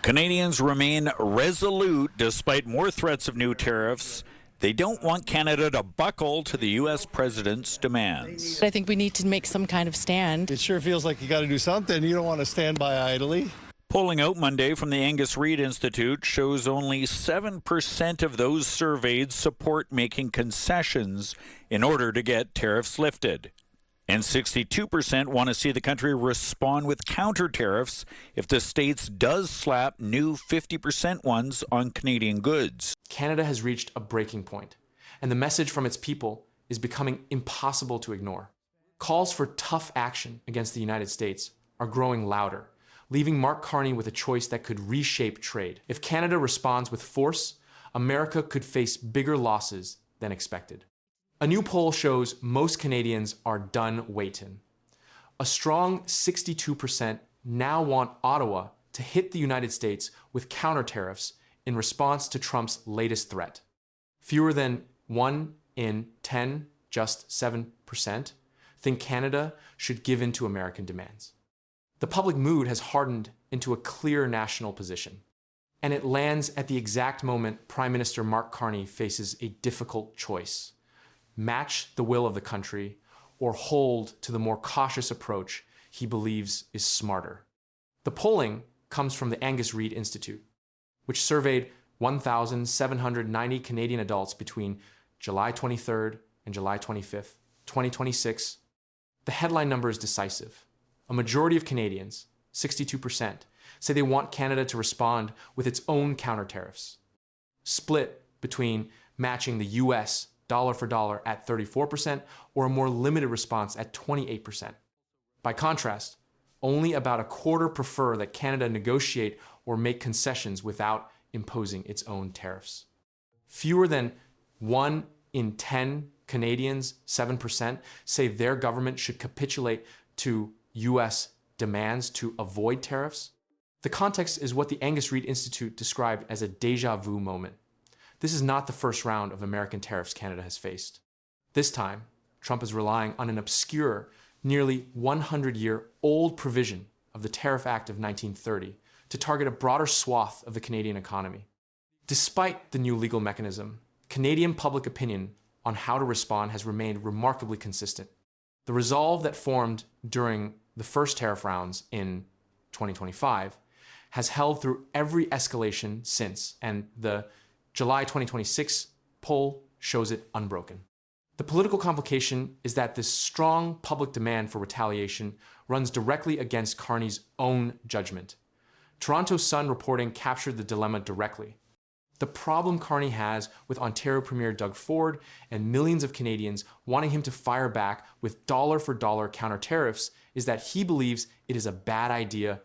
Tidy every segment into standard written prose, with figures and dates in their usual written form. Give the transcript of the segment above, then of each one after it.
Canadians remain resolute despite more threats of new tariffs. They don't want Canada to buckle to the U.S. president's demands. I think we need to make some kind of stand. It sure feels like you got to do something. You don't want to stand by idly. Polling out Monday from the Angus Reid Institute shows only 7% of those surveyed support making concessions in order to get tariffs lifted. And 62% want to see the country respond with counter-tariffs if the States does slap new 50% ones on Canadian goods. Canada has reached a breaking point, and the message from its people is becoming impossible to ignore. Calls for tough action against the United States are growing louder, leaving Mark Carney with a choice that could reshape trade. If Canada responds with force, America could face bigger losses than expected. A new poll shows most Canadians are done waiting. A strong 62% now want Ottawa to hit the United States with counter-tariffs in response to Trump's latest threat. Fewer than 1 in 10, just 7%, think Canada should give in to American demands. The public mood has hardened into a clear national position, and it lands at the exact moment Prime Minister Mark Carney faces a difficult choice: match the will of the country or hold to the more cautious approach he believes is smarter. The polling comes from the Angus Reid Institute, which surveyed 1,790 Canadian adults between July 23rd and July 25th, 2026. The headline number is decisive. A majority of Canadians, 62%, say they want Canada to respond with its own counter-tariffs, split between matching the U.S. dollar for dollar at 34% or a more limited response at 28%. By contrast, only about a quarter prefer that Canada negotiate or make concessions without imposing its own tariffs. Fewer than 1 in 10 Canadians, 7%, say their government should capitulate to U.S. demands to avoid tariffs. The context is what the Angus Reid Institute described as a déjà vu moment. This is not the first round of American tariffs Canada has faced. This time, Trump is relying on an obscure, nearly 100-year-old provision of the Tariff Act of 1930 to target a broader swath of the Canadian economy. Despite the new legal mechanism, Canadian public opinion on how to respond has remained remarkably consistent. The resolve that formed during the first tariff rounds in 2025 has held through every escalation since, and the July 2026 poll shows it unbroken. The political complication is that this strong public demand for retaliation runs directly against Carney's own judgment. Toronto Sun reporting captured the dilemma directly. The problem Carney has with Ontario Premier Doug Ford and millions of Canadians wanting him to fire back with dollar-for-dollar counter-tariffs is that he believes it is a bad idea.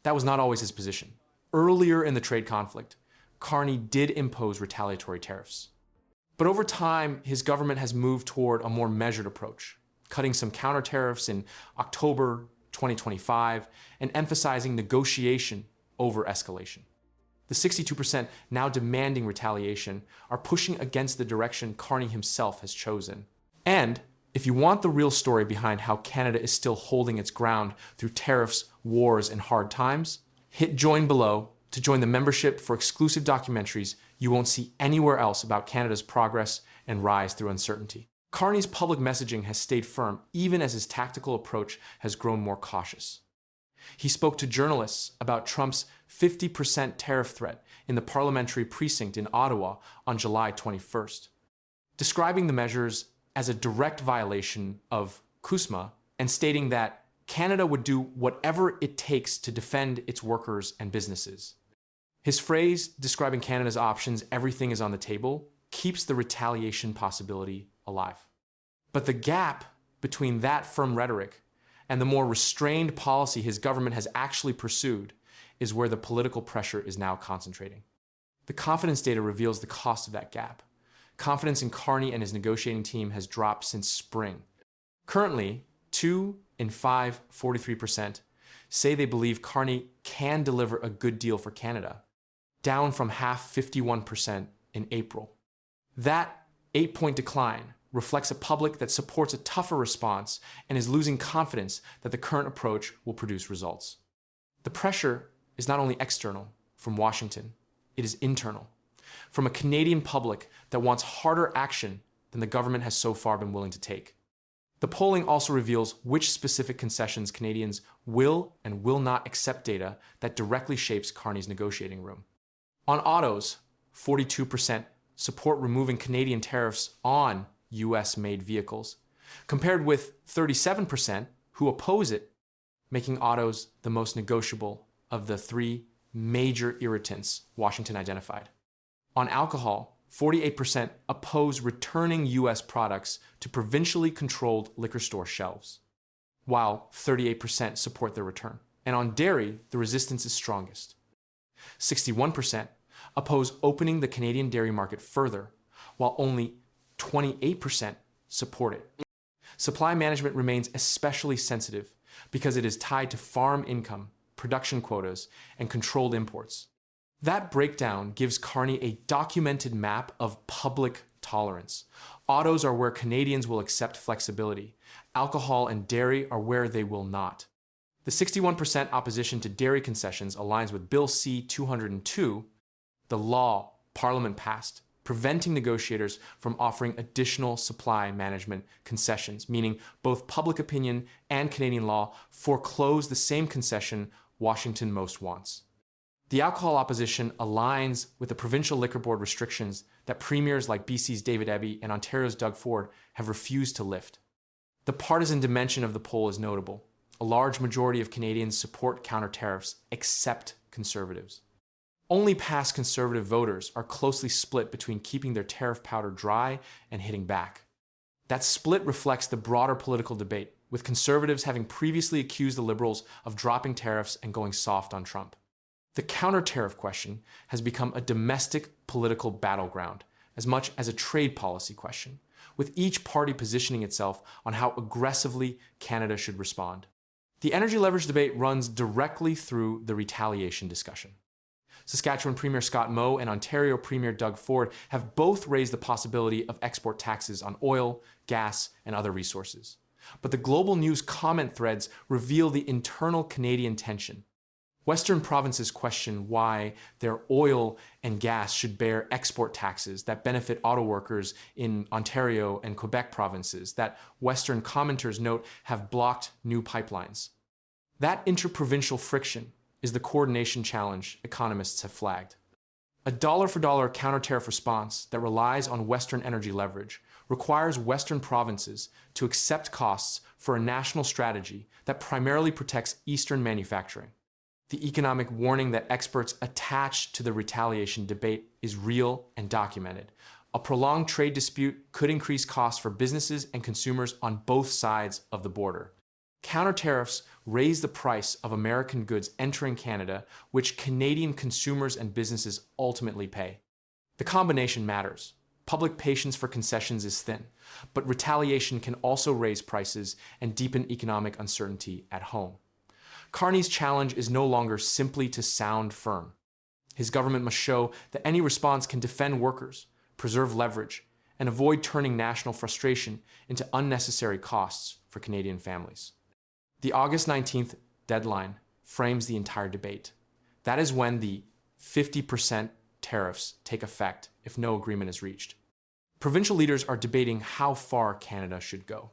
That was not always his position. Earlier in the trade conflict, Carney did impose retaliatory tariffs. But over time, his government has moved toward a more measured approach, cutting some counter-tariffs in October 2025 and emphasizing negotiation over escalation. The 62% now demanding retaliation are pushing against the direction Carney himself has chosen. And if you want the real story behind how Canada is still holding its ground through tariffs, wars, and hard times, hit join below to join the membership for exclusive documentaries you won't see anywhere else about Canada's progress and rise through uncertainty. Carney's public messaging has stayed firm even as his tactical approach has grown more cautious. He spoke to journalists about Trump's 50% tariff threat in the parliamentary precinct in Ottawa on July 21st, describing the measures as a direct violation of CUSMA and stating that Canada would do whatever it takes to defend its workers and businesses. His phrase describing Canada's options, "everything is on the table," keeps the retaliation possibility alive. But the gap between that firm rhetoric and the more restrained policy his government has actually pursued is where the political pressure is now concentrating. The confidence data reveals the cost of that gap. Confidence in Carney and his negotiating team has dropped since spring. Currently, 2 in 5, 43%, say they believe Carney can deliver a good deal for Canada, down from half 51% in April. That 8-point decline reflects a public that supports a tougher response and is losing confidence that the current approach will produce results. The pressure is not only external. from Washington. It is internal. From a Canadian public that wants harder action than the government has so far been willing to take. The polling also reveals which specific concessions Canadians will and will not accept data that directly shapes Carney's negotiating room. On autos, 42% support removing Canadian tariffs on US-made vehicles, compared with 37% who oppose it, making autos the most negotiable of the three major irritants Washington identified. On alcohol, 48% oppose returning US products to provincially controlled liquor store shelves, while 38% support their return. And on dairy, the resistance is strongest. 61% oppose opening the Canadian dairy market further, while only 28% support it. Supply management remains especially sensitive because it is tied to farm income, production quotas, and controlled imports. That breakdown gives Carney a documented map of public tolerance. Autos are where Canadians will accept flexibility. Alcohol and dairy are where they will not. The 61% opposition to dairy concessions aligns with Bill C-202, the law Parliament passed, preventing negotiators from offering additional supply management concessions, meaning both public opinion and Canadian law foreclose the same concession Washington most wants. The alcohol opposition aligns with the provincial liquor board restrictions that premiers like BC's David Eby and Ontario's Doug Ford have refused to lift. The partisan dimension of the poll is notable. A large majority of Canadians support counter-tariffs, except Conservatives. Only past Conservative voters are closely split between keeping their tariff powder dry and hitting back. That split reflects the broader political debate, with Conservatives having previously accused the Liberals of dropping tariffs and going soft on Trump. The counter-tariff question has become a domestic political battleground, as much as a trade policy question, with each party positioning itself on how aggressively Canada should respond. The energy leverage debate runs directly through the retaliation discussion. Saskatchewan Premier Scott Moe and Ontario Premier Doug Ford have both raised the possibility of export taxes on oil, gas, and other resources. But the Global News comment threads reveal the internal Canadian tension. Western provinces question why their oil and gas should bear export taxes that benefit auto workers in Ontario and Quebec provinces that Western commenters note have blocked new pipelines. That interprovincial friction is the coordination challenge economists have flagged. A dollar-for-dollar counter-tariff response that relies on Western energy leverage requires Western provinces to accept costs for a national strategy that primarily protects Eastern manufacturing. The economic warning that experts attach to the retaliation debate is real and documented. A prolonged trade dispute could increase costs for businesses and consumers on both sides of the border. Counter-tariffs raise the price of American goods entering Canada, which Canadian consumers and businesses ultimately pay. The combination matters. Public patience for concessions is thin, but retaliation can also raise prices and deepen economic uncertainty at home. Carney's challenge is no longer simply to sound firm. His government must show that any response can defend workers, preserve leverage, and avoid turning national frustration into unnecessary costs for Canadian families. The August 19th deadline frames the entire debate. That is when the 50% tariffs take effect if no agreement is reached. Provincial leaders are debating how far Canada should go.